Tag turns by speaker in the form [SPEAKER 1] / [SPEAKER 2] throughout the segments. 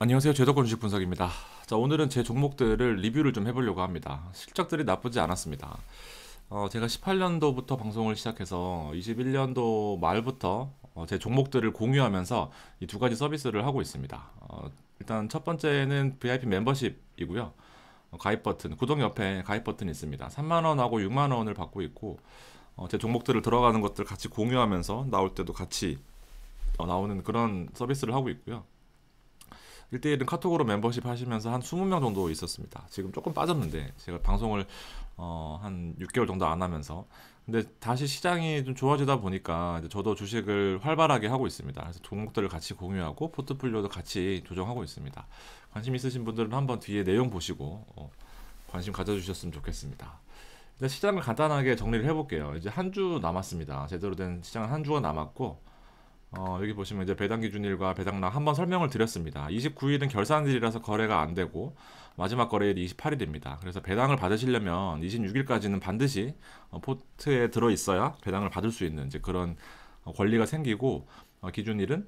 [SPEAKER 1] 안녕하세요. 제도권 주식 분석입니다. 자, 오늘은 제 종목들을 리뷰를 좀 해보려고 합니다. 실적들이 나쁘지 않았습니다. 제가 18년도부터 방송을 시작해서 21년도 말부터 제 종목들을 공유하면서 이 두 가지 서비스를 하고 있습니다. 일단 첫 번째는 VIP 멤버십이고요. 가입 버튼, 구독 옆에 가입 버튼이 있습니다. 3만 원하고 6만 원을 받고 있고, 제 종목들을 들어가는 것들 같이 공유하면서 나올 때도 같이 나오는 그런 서비스를 하고 있고요. 1대1은 카톡으로 멤버십 하시면서 한 20명 정도 있었습니다. 지금 조금 빠졌는데 제가 방송을 한 6개월 정도 안 하면서, 근데 다시 시장이 좀 좋아지다 보니까 이제 저도 주식을 활발하게 하고 있습니다. 그래서 종목들을 같이 공유하고 포트폴리오도 같이 조정하고 있습니다. 관심 있으신 분들은 한번 뒤에 내용 보시고 관심 가져주셨으면 좋겠습니다. 일단 시장을 간단하게 정리를 해볼게요. 이제 한 주 남았습니다. 제대로 된 시장은 한 주가 남았고, 여기 보시면 이제 배당 기준일과 배당락 한번 설명을 드렸습니다. 29일은 결산일이라서 거래가 안 되고 마지막 거래일이 28일입니다. 그래서 배당을 받으시려면 26일까지는 반드시 포트에 들어 있어야 배당을 받을 수 있는 이제 그런 권리가 생기고, 기준일은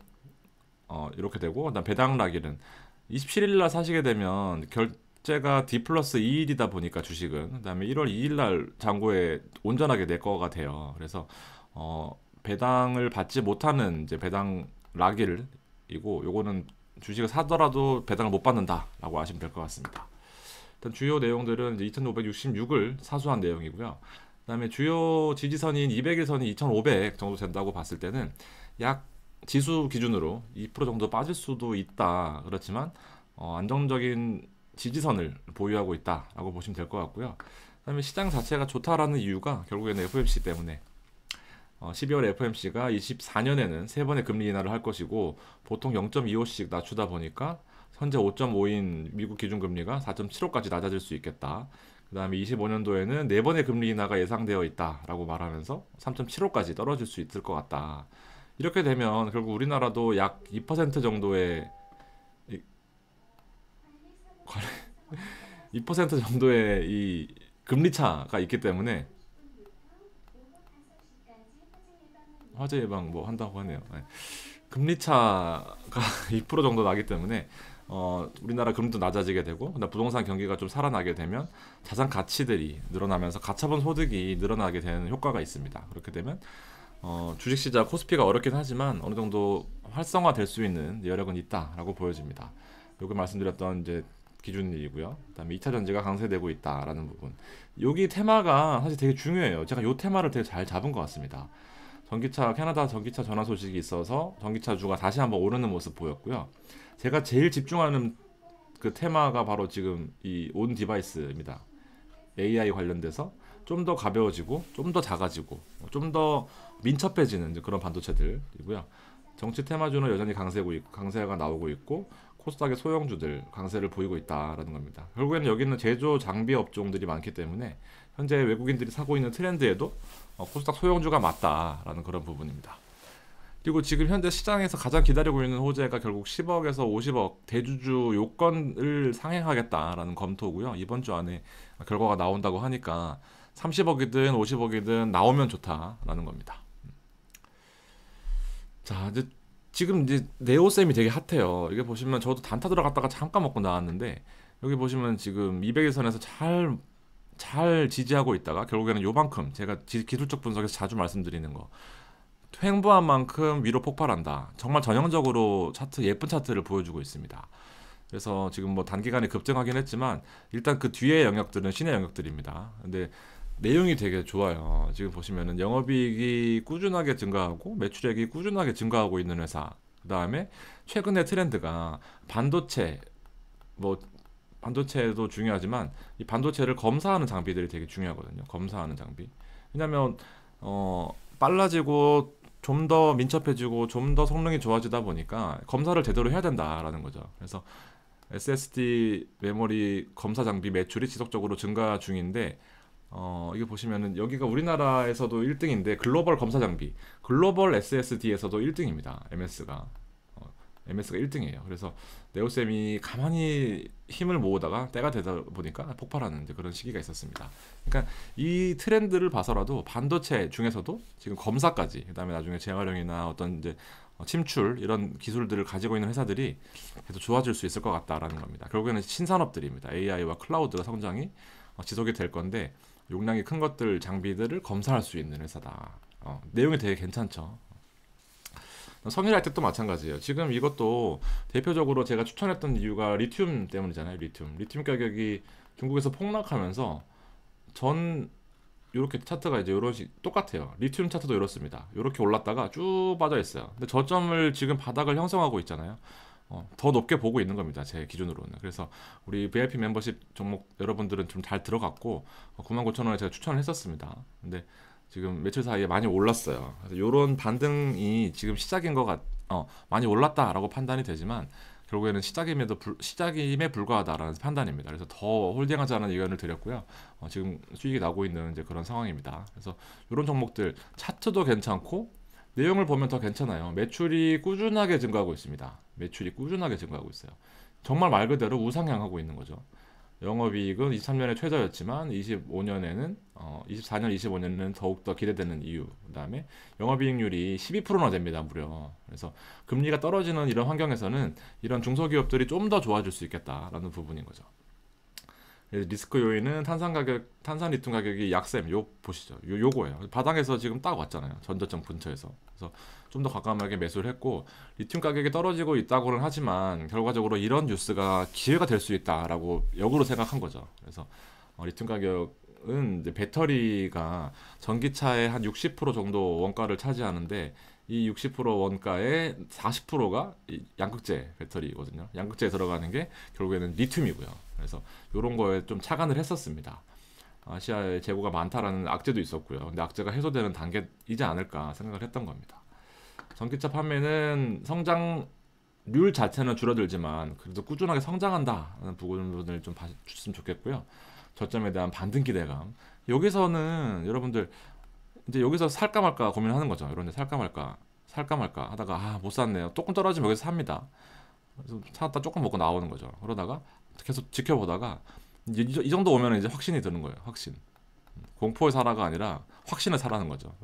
[SPEAKER 1] 이렇게 되고, 그다음 배당락일은 27일 날 사시게 되면 결제가 D 플러스 2일이다 보니까 주식은 그다음에 1월 2일 날 잔고에 온전하게 내 거가 돼요. 그래서 배당을 받지 못하는 이제 배당 락일이고, 요거는 주식을 사더라도 배당을 못 받는다라고 아시면 될 것 같습니다. 일단 주요 내용들은 이제 2566을 사수한 내용이고요. 그다음에 주요 지지선인 200일 선이 2500 정도 된다고 봤을 때는 약 지수 기준으로 2% 정도 빠질 수도 있다. 그렇지만 안정적인 지지선을 보유하고 있다라고 보시면 될 것 같고요. 그다음에 시장 자체가 좋다라는 이유가 결국에는 FOMC 때문에 12월 FOMC가 24년에는 세 번의 금리 인하를 할 것이고, 보통 0.25씩 낮추다 보니까 현재 5.5인 미국 기준금리가 4.75까지 낮아질 수 있겠다. 그 다음에 25년도에는 네 번의 금리 인하가 예상되어 있다라고 말하면서 3.75까지 떨어질 수 있을 것 같다. 이렇게 되면 결국 우리나라도 약 2% 정도의 2% 정도의 이 금리 차가 있기 때문에, 화재 예방 뭐 한다고 하네요. 네. 금리 차가 2% 정도 나기 때문에 우리나라 금리도 낮아지게 되고, 그다음 부동산 경기가 좀 살아나게 되면 자산 가치들이 늘어나면서 가처분 소득이 늘어나게 되는 효과가 있습니다. 그렇게 되면 주식시장 코스피가 어렵긴 하지만 어느 정도 활성화될 수 있는 여력은 있다라고 보여집니다. 여기 말씀드렸던 이제 기준이고요. 그다음에 2차 전지가 강세되고 있다라는 부분. 여기 테마가 사실 되게 중요해요. 제가 이 테마를 되게 잘 잡은 것 같습니다. 전기차 캐나다 전기차 전환 소식이 있어서 전기차주가 다시 한번 오르는 모습 보였고요. 제가 제일 집중하는 그 테마가 바로 지금 이 온 디바이스입니다. AI 관련돼서 좀 더 가벼워지고 좀 더 작아지고 좀 더 민첩해지는 이제 그런 반도체들이고요. 정치 테마주는 여전히 강세가 나오고 있고, 코스닥의 소형주들 강세를 보이고 있다라는 겁니다. 결국에는 여기는 제조 장비 업종들이 많기 때문에 현재 외국인들이 사고 있는 트렌드에도 코스닥 소형주가 맞다라는 그런 부분입니다. 그리고 지금 현재 시장에서 가장 기다리고 있는 호재가 결국 10억에서 50억 대주주 요건을 상향하겠다라는 검토고요. 이번 주 안에 결과가 나온다고 하니까 30억이든 50억이든 나오면 좋다라는 겁니다. 자, 이제 지금 이제 네오셈이 되게 핫해요. 이게 보시면 저도 단타 들어갔다가 잠깐 먹고 나왔는데, 여기 보시면 지금 200일선에서 잘 지지하고 있다가 결국에는 요만큼, 제가 기술적 분석에서 자주 말씀드리는 거, 횡보한 만큼 위로 폭발한다. 정말 전형적으로 차트, 예쁜 차트를 보여주고 있습니다. 그래서 지금 뭐 단기간에 급등하긴 했지만 일단 그 뒤에 영역들은 신의 영역들입니다. 근데 내용이 되게 좋아요. 지금 보시면은 영업이익이 꾸준하게 증가하고 매출액이 꾸준하게 증가하고 있는 회사. 그 다음에 최근의 트렌드가 반도체, 뭐 반도체도 중요하지만 이 반도체를 검사하는 장비들이 되게 중요하거든요. 검사하는 장비. 왜냐면 빨라지고 좀 더 민첩해지고 좀 더 성능이 좋아지다 보니까 검사를 제대로 해야 된다라는 거죠. 그래서 SSD 메모리 검사 장비 매출이 지속적으로 증가 중인데, 이게 보시면은 여기가 우리나라에서도 1등인데 글로벌 검사 장비, 글로벌 SSD에서도 1등입니다. MS가 1등이에요. 그래서 네오셈이 가만히 힘을 모으다가 때가 되다 보니까 폭발하는 이제 그런 시기가 있었습니다. 그러니까 이 트렌드를 봐서라도 반도체 중에서도 지금 검사까지, 그다음에 나중에 재활용이나 어떤 이제 침출 이런 기술들을 가지고 있는 회사들이 계속 좋아질 수 있을 것 같다라는 겁니다. 결국에는 신산업들입니다. AI와 클라우드가 성장이 지속이 될 건데 용량이 큰 것들 장비들을 검사할 수 있는 회사다. 내용이 되게 괜찮죠. 성일아이텍도 마찬가지예요. 지금 이것도 대표적으로 제가 추천했던 이유가 리튬 때문이잖아요. 리튬 가격이 중국에서 폭락하면서 전 이렇게 차트가 이제 이런 똑같아요. 리튬 차트도 이렇습니다. 이렇게 올랐다가 쭉 빠져 있어요. 근데 저점을 지금 바닥을 형성하고 있잖아요. 더 높게 보고 있는 겁니다. 제 기준으로는. 그래서 우리 VIP 멤버십 종목 여러분들은 좀 잘 들어갔고 99,000원에 제가 추천을 했었습니다. 근데 지금 며칠 사이에 많이 올랐어요. 그래서 이런 반등이 지금 시작인 것 많이 올랐다라고 판단이 되지만 결국에는 시작임에 불과하다라는 판단입니다. 그래서 더 홀딩하자는 의견을 드렸고요. 지금 수익이 나고 있는 이제 그런 상황입니다. 그래서 이런 종목들 차트도 괜찮고 내용을 보면 더 괜찮아요. 매출이 꾸준하게 증가하고 있습니다. 매출이 꾸준하게 증가하고 있어요. 정말 말 그대로 우상향하고 있는 거죠. 영업이익은 23년에 최저였지만 24년, 25년에는 더욱더 기대되는 이유. 그다음에 영업이익률이 12%나 됩니다. 무려. 그래서 금리가 떨어지는 이런 환경에서는 이런 중소기업들이 좀 더 좋아질 수 있겠다라는 부분인 거죠. 리스크 요인은 탄산 리튬 가격이 약셈, 보시죠. 요거예요. 바닥에서 지금 딱 왔잖아요. 전저점 근처에서. 그래서 좀 더 과감하게 매수를 했고, 리튬 가격이 떨어지고 있다고는 하지만 결과적으로 이런 뉴스가 기회가 될 수 있다라고 역으로 생각한 거죠. 그래서 리튬 가격은 이제 배터리가 전기차의 한 60% 정도 원가를 차지하는데 이 60% 원가의 40%가 양극재 배터리거든요. 양극재에 들어가는 게 결국에는 리튬이고요. 그래서 이런 거에 좀 착안을 했었습니다. 아시아에 재고가 많다라는 악재도 있었고요. 근데 악재가 해소되는 단계이지 않을까 생각을 했던 겁니다. 전기차 판매는 성장률 자체는 줄어들지만 그래도 꾸준하게 성장한다는 부분을 좀 봐주셨으면 좋겠고요. 저점에 대한 반등 기대감. 여기서는 여러분들 이제 여기서 살까 말까 고민하는 거죠. 이런 데 살까 말까 하다가 못 샀네요. 조금 떨어지면 여기서 삽니다. 그래서 사다 조금 먹고 나오는 거죠. 그러다가 계속 지켜보다가 이제 이 정도 오면 이제 확신이 드는 거예요. 확신. 공포의 사라가 아니라 확신을 사라는 거죠.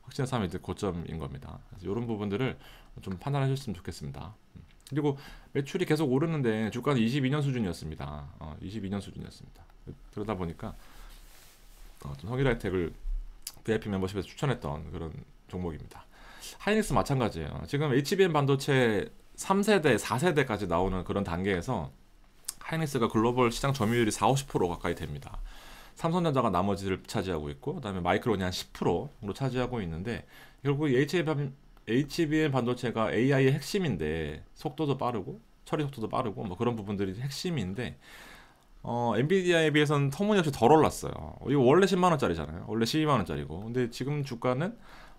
[SPEAKER 1] 확신을 사면 이제 고점인 겁니다. 그래서 이런 부분들을 좀 판단해 주셨으면 좋겠습니다. 그리고 매출이 계속 오르는데 주가는 22년 수준이었습니다. 22년 수준이었습니다. 그러다 보니까 좀 성일하이텍을 VIP 멤버십에서 추천했던 그런 종목입니다. 하이닉스 마찬가지예요. 지금 HBM 반도체 3세대, 4세대까지 나오는 그런 단계에서 하이닉스가 글로벌 시장 점유율이 40-50% 가까이 됩니다. 삼성전자가 나머지를 차지하고 있고 그다음에 마이크론이 한 10%로 차지하고 있는데 결국 이 HBM 반도체가 AI의 핵심인데 속도도 빠르고 처리 속도도 빠르고 뭐 그런 부분들이 핵심인데 엔비디아에 비해서는 터무니없이 덜 올랐어요. 이거 원래 10만 원짜리잖아요. 원래 12만 원짜리고. 근데 지금 주가는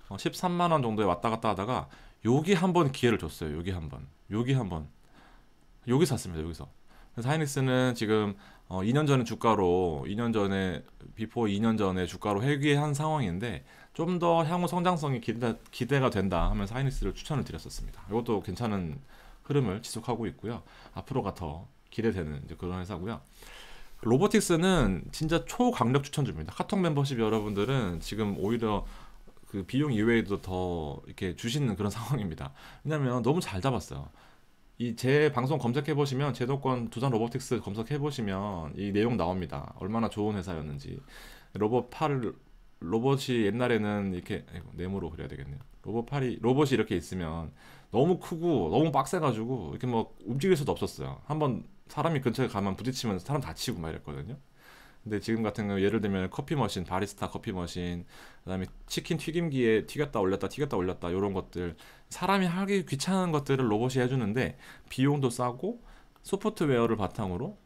[SPEAKER 1] 13만 원 정도에 왔다 갔다 하다가 여기 한번 기회를 줬어요. 여기 한번. 여기 샀습니다. 여기서. 그래서 하이닉스는 지금 2년 전에 주가로 2년 전에 비포 2년 전에 주가로 회귀한 상황인데 좀 더 향후 성장성이 기대가 된다 하면서 하이닉스를 추천을 드렸었습니다. 이것도 괜찮은 흐름을 지속하고 있고요. 앞으로가 더 기대되는 이제 그런 회사고요. 로보틱스는 진짜 초강력 추천줍니다. 카톡 멤버십 여러분들은 지금 오히려 그 비용 이외에도 더 이렇게 주시는 그런 상황입니다. 왜냐면 너무 잘 잡았어요. 이 제 방송 검색해 보시면 제도권 두산 로보틱스 검색해 보시면 이 내용 나옵니다. 얼마나 좋은 회사였는지. 로봇이 옛날에는 이렇게 네모로 그려야 되겠네요. 로봇이 이렇게 있으면 너무 크고 너무 빡세가지고 이렇게 뭐 움직일 수도 없었어요. 한번 사람이 근처에 가면 부딪히면 사람 다치고 막 이랬거든요. 근데 지금 같은 경우 예를 들면 커피 머신, 바리스타 커피 머신, 그다음에 치킨 튀김기에 튀겼다 올렸다 이런 것들 사람이 하기 귀찮은 것들을 로봇이 해주는데 비용도 싸고 소프트웨어를 바탕으로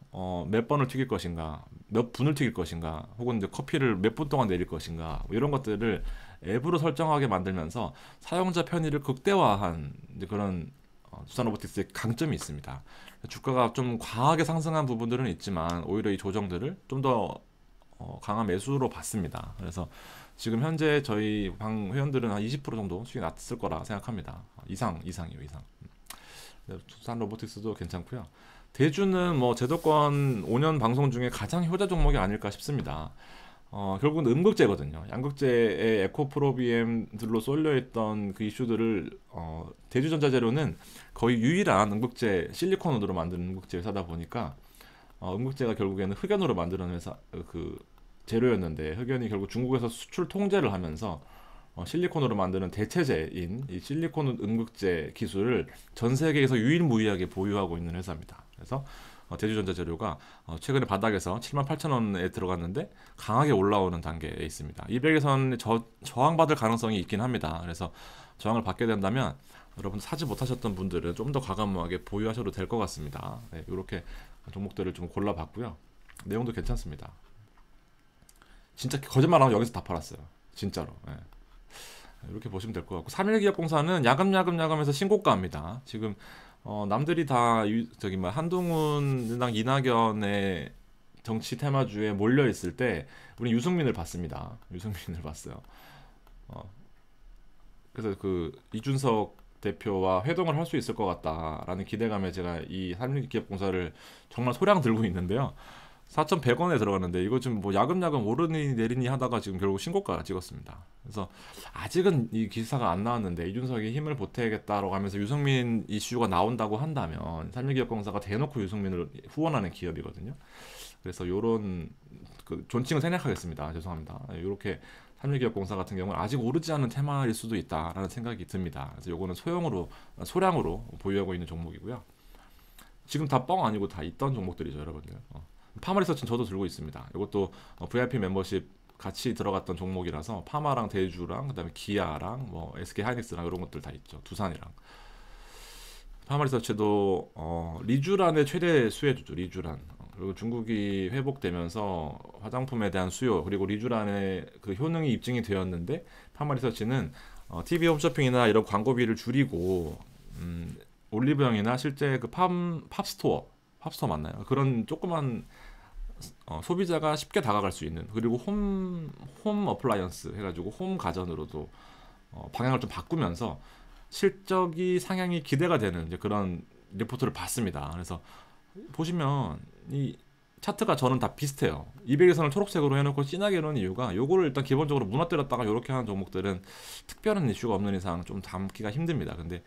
[SPEAKER 1] 몇 번을 튀길 것인가, 몇 분을 튀길 것인가, 혹은 이제 커피를 몇 분 동안 내릴 것인가 뭐 이런 것들을 앱으로 설정하게 만들면서 사용자 편의를 극대화한 이제 그런 두산 로보틱스의 강점이 있습니다. 주가가 좀 과하게 상승한 부분들은 있지만 오히려 이 조정들을 좀 더 강한 매수로 봤습니다. 그래서 지금 현재 저희 방 회원들은 한 20% 정도 수익이 났을 거라 생각합니다. 이상이요. 두산 로보틱스도 괜찮고요. 대주는 뭐 제도권 5년 방송 중에 가장 효자 종목이 아닐까 싶습니다. 결국은 음극재거든요. 양극재의 에코프로비엠들로 쏠려있던 그 이슈들을 대주전자재료는 거의 유일한 음극재 실리콘으로 만든 음극재 회사다 보니까 음극재가 결국에는 흑연으로 만드는 회사 그 재료였는데 흑연이 결국 중국에서 수출 통제를 하면서 실리콘으로 만드는 대체재인 이 실리콘 음극재 기술을 전 세계에서 유일무이하게 보유하고 있는 회사입니다. 그래서 대주전자재료가 최근에 바닥에서 78,000원에 들어갔는데 강하게 올라오는 단계에 있습니다. 200에선 저항받을 가능성이 있긴 합니다. 그래서 저항을 받게 된다면 여러분 사지 못하셨던 분들은 좀 더 과감하게 보유하셔도 될 것 같습니다. 네, 이렇게 종목들을 좀 골라봤고요. 내용도 괜찮습니다. 진짜 거짓말하고 여기서 다 팔았어요. 진짜로. 네. 이렇게 보시면 될 것 같고 3일기업공사는 야금야금야금해서 신고가입니다. 지금 남들이 다 저기 뭐 한동훈이랑 이낙연의 정치 테마주에 몰려 있을 때 우리 유승민을 봤습니다. 유승민을 봤어요. 어, 그래서 그 이준석 대표와 회동을 할 수 있을 것 같다라는 기대감에 제가 이 삼일기업공사를 정말 소량 들고 있는데요. 4,100원에 들어갔는데 이거 지금 뭐 야금야금 오르니 내리니 하다가 지금 결국 신고가 찍었습니다. 그래서 아직은 이 기사가 안 나왔는데 이준석이 힘을 보태겠다라고 하면서 유승민 이슈가 나온다고 한다면 삼일기업공사가 대놓고 유승민을 후원하는 기업이거든요. 그래서 요런 그 존칭을 생략하겠습니다. 죄송합니다. 이렇게 삼일기업공사 같은 경우는 아직 오르지 않은 테마일 수도 있다라는 생각이 듭니다. 그래서 요거는 소량으로 보유하고 있는 종목이고요. 지금 다 뻥 아니고 다 있던 종목들이죠, 여러분들. 파마리서치는 저도 들고 있습니다. 이것도 VIP 멤버십 같이 들어갔던 종목이라서 파마랑 대주랑 그다음에 기아랑 뭐 SK 하이닉스랑 이런 것들 다 있죠. 두산이랑. 파마리서치도 리쥬란의 최대 수혜주죠. 리쥬란. 그리고 중국이 회복되면서 화장품에 대한 수요 그리고 리쥬란의 그 효능이 입증이 되었는데 파마리서치는 TV 홈쇼핑이나 이런 광고비를 줄이고 올리브영이나 실제 그 팝스토어 맞나요? 그런 조그만 소비자가 쉽게 다가갈 수 있는 그리고 홈 어플라이언스 해가지고 홈 가전으로도 방향을 좀 바꾸면서 실적이 상향이 기대가 되는 이제 그런 리포트를 봤습니다. 그래서 보시면 이 차트가 저는 다 비슷해요. 200일선을 초록색으로 해놓고 진하게 해놓은 이유가 요거를 일단 기본적으로 무너뜨렸다가 이렇게 하는 종목들은 특별한 이슈가 없는 이상 좀 담기가 힘듭니다. 근데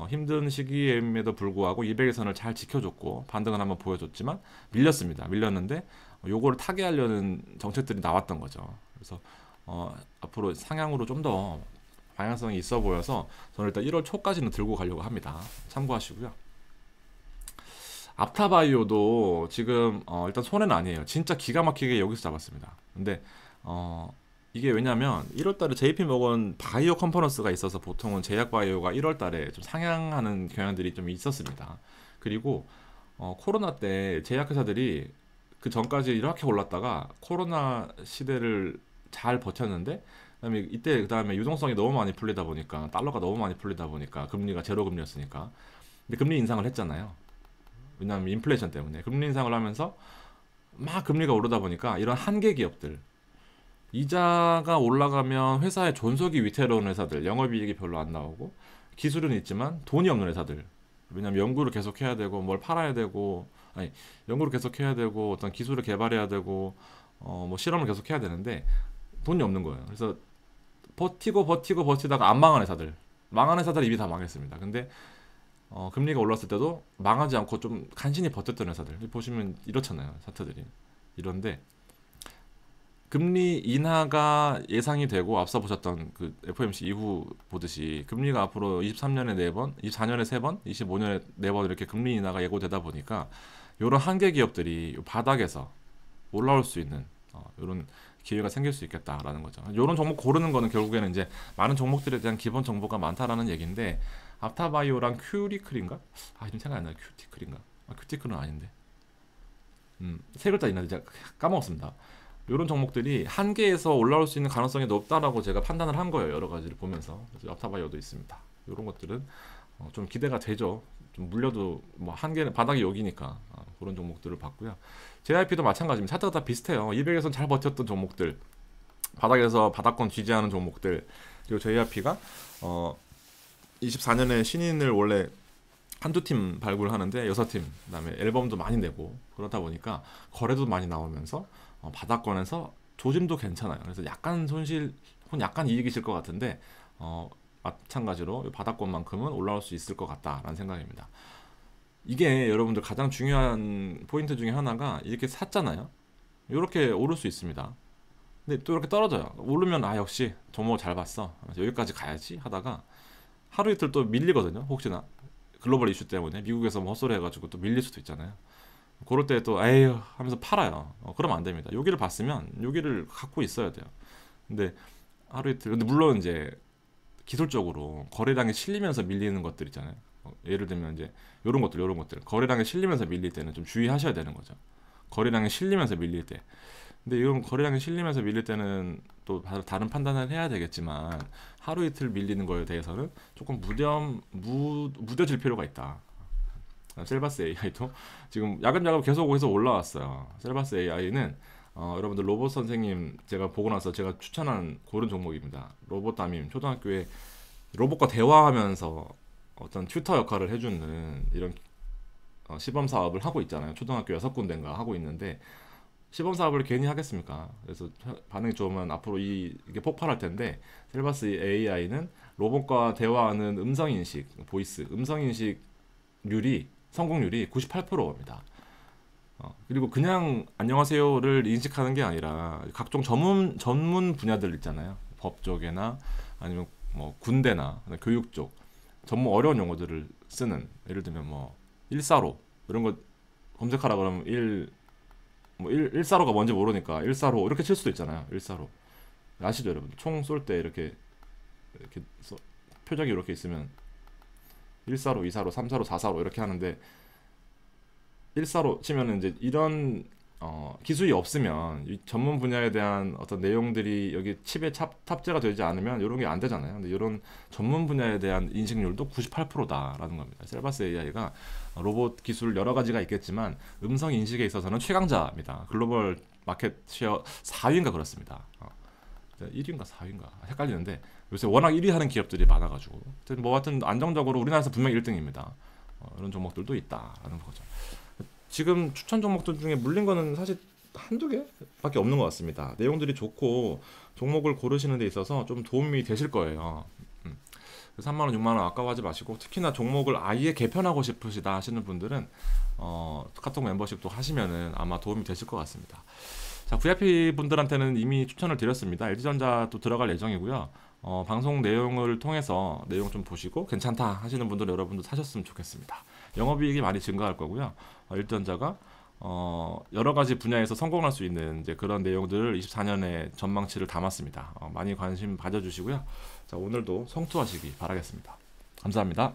[SPEAKER 1] 힘든 시기임에도 불구하고 200일선을 잘 지켜줬고 반등을 한번 보여줬지만 밀렸습니다. 밀렸는데 요거를 타개하려는 정책들이 나왔던 거죠. 그래서 앞으로 상향으로 좀 더 방향성이 있어 보여서 저는 일단 1월 초까지는 들고 가려고 합니다. 참고하시고요. 앞타바이오도 지금 일단 손해는 아니에요. 진짜 기가 막히게 여기서 잡았습니다. 근데 이게 왜냐면 1월달에 JP모건 바이오 컨퍼런스가 있어서 보통은 제약바이오가 1월달에 좀 상향하는 경향들이 좀 있었습니다. 그리고 코로나 때 제약회사들이 그 전까지 이렇게 올랐다가 코로나 시대를 잘 버텼는데 그다음에 유동성이 너무 많이 풀리다 보니까 달러가 너무 많이 풀리다 보니까 금리가 제로 금리였으니까 근데 금리 인상을 했잖아요. 왜냐하면 인플레이션 때문에 금리 인상을 하면서 막 금리가 오르다 보니까 이런 한계 기업들 이자가 올라가면 회사의 존속이 위태로운 회사들 영업이익이 별로 안 나오고 기술은 있지만 돈이 없는 회사들 왜냐하면 연구를 계속 해야 되고 뭘 팔아야 되고 아니 연구를 계속 해야 되고 어떤 기술을 개발해야 되고 뭐 실험을 계속 해야 되는데 돈이 없는 거예요. 그래서 버티다가 안 망한 회사들 이미 다 망했습니다. 근데 금리가 올랐을 때도 망하지 않고 좀 간신히 버텼던 회사들 보시면 이렇잖아요. 차트들이 이런데 금리 인하가 예상이 되고 앞서 보셨던 그 FOMC 이후 보듯이 금리가 앞으로 23년에 4번, 24년에 3번, 25년에 4번 이렇게 금리 인하가 예고되다 보니까 이런 한계 기업들이 바닥에서 올라올 수 있는 이런 기회가 생길 수 있겠다라는 거죠. 이런 종목 고르는 거는 결국에는 이제 많은 종목들에 대한 기본 정보가 많다라는 얘기인데 앞타바이오랑 큐리클인가? 이름 생각 안 나요. 큐티클인가? 큐티클은 아닌데. 세 글자 있는데 제가 까먹었습니다. 이런 종목들이 한계에서 올라올 수 있는 가능성이 높다라고 제가 판단을 한 거예요. 여러 가지를 보면서. 그래서 앞타바이오도 있습니다. 이런 것들은 좀 기대가 되죠. 좀 물려도 뭐 한계는 바닥이 여기니까 그런 종목들을 봤고요. JYP도 마찬가지입니다. 차트가 다 비슷해요. 200에선 잘 버텼던 종목들, 바닥에서 바닥권 지지하는 종목들, 그리고 JYP가 24년에 신인을 원래 한두 팀 발굴하는데 6팀, 그다음에 앨범도 많이 내고 그러다 보니까 거래도 많이 나오면서 바닥권에서 조짐도 괜찮아요. 그래서 약간 약간 이익이실 것 같은데 마찬가지로 바닥권만큼은 올라올 수 있을 것 같다라는 생각입니다. 이게 여러분들 가장 중요한 포인트 중에 하나가 이렇게 샀잖아요. 이렇게 오를 수 있습니다. 근데 또 이렇게 떨어져요. 오르면 역시 종목 잘 봤어. 여기까지 가야지 하다가 하루 이틀 또 밀리거든요. 혹시나 글로벌 이슈 때문에 미국에서 뭐 헛소리 해가지고 또 밀릴 수도 있잖아요. 그럴 때 또 에휴 하면서 팔아요. 그러면 안 됩니다. 여기를 봤으면 여기를 갖고 있어야 돼요. 근데 하루 이틀 근데 물론 이제 기술적으로 거래량이 실리면서 밀리는 것들 있잖아요. 예를 들면 이제 요런 것들 거래량이 실리면서 밀릴 때는 좀 주의하셔야 되는 거죠. 거래량이 실리면서 밀릴 때. 근데 이런 거래량이 실리면서 밀릴 때는 또 다른 판단을 해야 되겠지만 하루 이틀 밀리는 거에 대해서는 조금 무뎌질 필요가 있다. 셀바스 AI도 지금 야금야금 계속 올라왔어요. 셀바스 AI는 여러분들 로봇 선생님 제가 보고 나서 제가 추천한 그런 종목입니다. 로봇 담임 초등학교에 로봇과 대화하면서 어떤 튜터 역할을 해주는 이런 시범 사업을 하고 있잖아요. 초등학교 6군데인가 하고 있는데 시범 사업을 괜히 하겠습니까? 그래서 반응이 좋으면 앞으로 이게 폭발할 텐데 셀바스 AI는 로봇과 대화하는 음성인식, 보이스, 음성인식률이 성공률이 98%입니다. 그리고 그냥 안녕하세요를 인식하는 게 아니라 각종 전문 분야들 있잖아요. 법 쪽이나 아니면 뭐 군대나 교육 쪽 전문 어려운 용어들을 쓰는 예를 들면 뭐 145 이런 거 검색하라 그러면 145가 뭔지 모르니까 145 이렇게 칠 수도 있잖아요. 145 아시죠 여러분? 총 쏠 때 이렇게 표적이 이렇게 있으면 145, 245, 345, 445 이렇게 하는데 145 치면은 이제 이런 기술이 없으면 이 전문 분야에 대한 어떤 내용들이 여기 칩에 탑재가 되지 않으면 이런 게 안 되잖아요. 근데 이런 전문 분야에 대한 인식률도 98%다라는 겁니다. 셀바스 AI가 로봇 기술 여러 가지가 있겠지만 음성 인식에 있어서는 최강자입니다. 글로벌 마켓 쉐어 4위인가 그렇습니다. 1위인가 4위인가 헷갈리는데 요새 워낙 1위 하는 기업들이 많아가지고 뭐 하여튼 안정적으로 우리나라에서 분명 1등입니다. 이런 종목들도 있다라는 거죠. 지금 추천 종목들 중에 물린 거는 사실 한두 개밖에 없는 것 같습니다. 내용들이 좋고 종목을 고르시는 데 있어서 좀 도움이 되실 거예요. 3만원, 6만원 아까워하지 마시고 특히나 종목을 아예 개편하고 싶으시다 하시는 분들은 카톡 멤버십도 하시면은 아마 도움이 되실 것 같습니다. 자, VIP 분들한테는 이미 추천을 드렸습니다. LG전자도 들어갈 예정이고요. 방송 내용을 통해서 내용 좀 보시고 괜찮다 하시는 분들 여러분도 사셨으면 좋겠습니다. 영업이익이 많이 증가할 거고요. LG전자가 여러 가지 분야에서 성공할 수 있는 이제 그런 내용들을 24년에 전망치를 담았습니다. 많이 관심 가져주시고요. 자, 오늘도 성투하시기 바라겠습니다. 감사합니다.